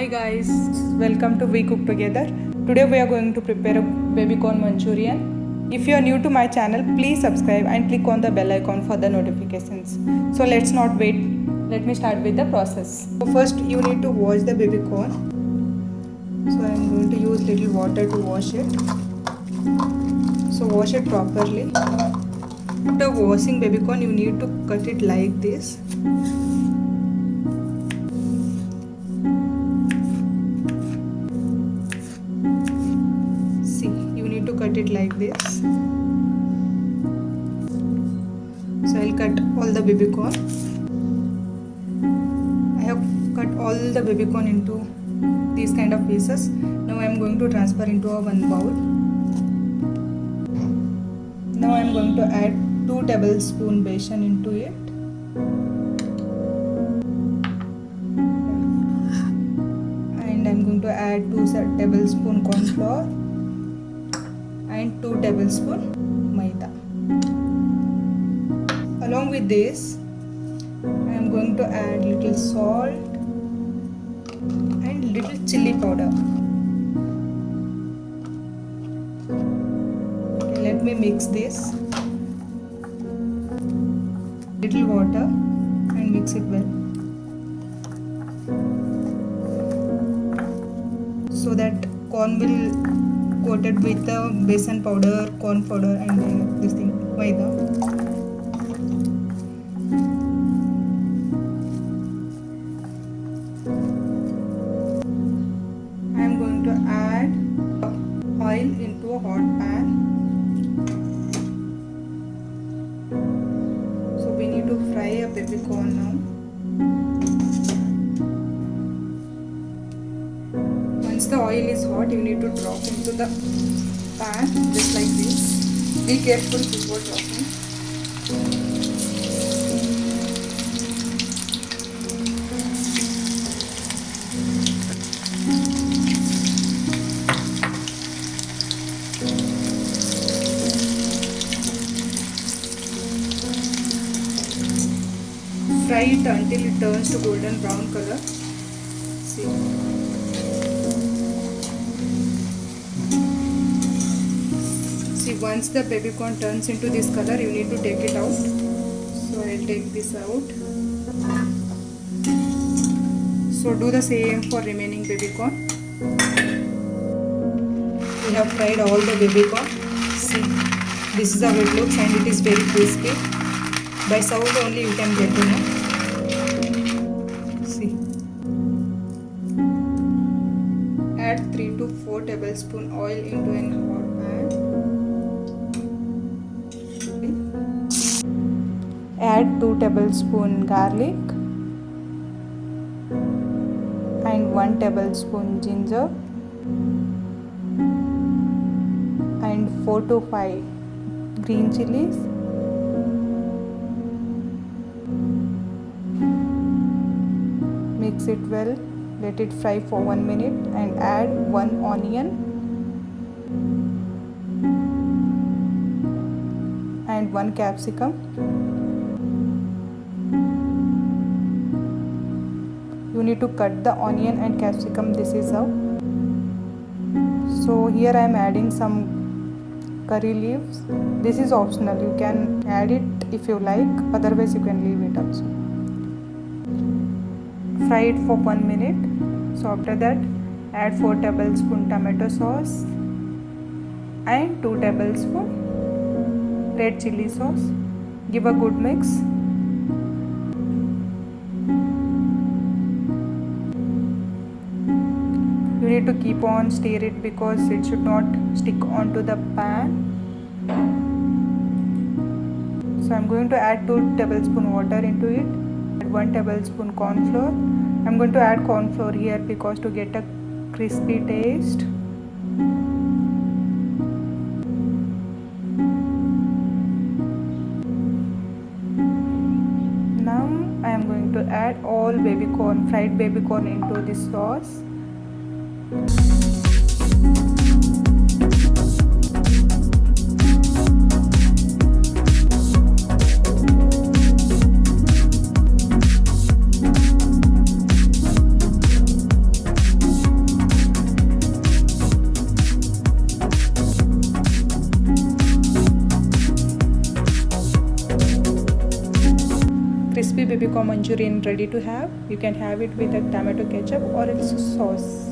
Hi guys, welcome to We Cook Together. Today we are going to prepare a baby corn manchurian. If you are new to my channel, please subscribe and click on the bell icon for the notifications. So let's not wait. Let me start with the process. So first you need to wash the baby corn. So I am going to use little water to wash it. So wash it properly. After washing baby corn, you need to cut it like this. To cut it like this. So I'll cut all the baby corn. I have cut all the baby corn into these kind of pieces. Now I am going to transfer into a one bowl. Now I am going to add 2 tablespoon besan into it. And I am going to add 2 tablespoon corn flour and 2 tablespoon maida. Along with this, I am going to add little salt and little chili powder. Okay, let me mix this. Little water and mix it well, so that corn will coated with the besan powder, corn powder and this thing, maida. I am going to add oil into a hot pan. So we need to fry a baby corn now. Once the oil is hot, you need to drop into the pan just like this. Be careful before dropping. Fry it until it turns to golden brown color. See. Once the baby corn turns into this color, you need to take it out. So I'll take this out. So do the same for remaining baby corn. We have fried all the baby corn. See, this is how it looks and it is very crispy. By sound only you can get to know. See. Add 3 to 4 tablespoon oil into an hot pan. Add 2 tablespoon garlic and 1 tablespoon ginger and 4 to 5 green chilies. Mix it well, let it fry for 1 minute and add 1 onion and 1 capsicum. You need to cut the onion and capsicum. This is how. So here I am adding some curry leaves. This is optional. You can add it if you like. Otherwise you can leave it also. Fry it for 1 minute. So after that, add 4 tablespoon tomato sauce and 2 tablespoon red chili sauce. Give a good mix. You need to keep on stir it because it should not stick onto the pan. So I am going to add 2 tablespoon water into it. Add 1 tablespoon corn flour. I am going to add corn flour here because to get a crispy taste. Now I am going to add all baby corn, fried baby corn into this sauce. baby corn manchurian ready to have. You can have it with a tomato ketchup or else sauce.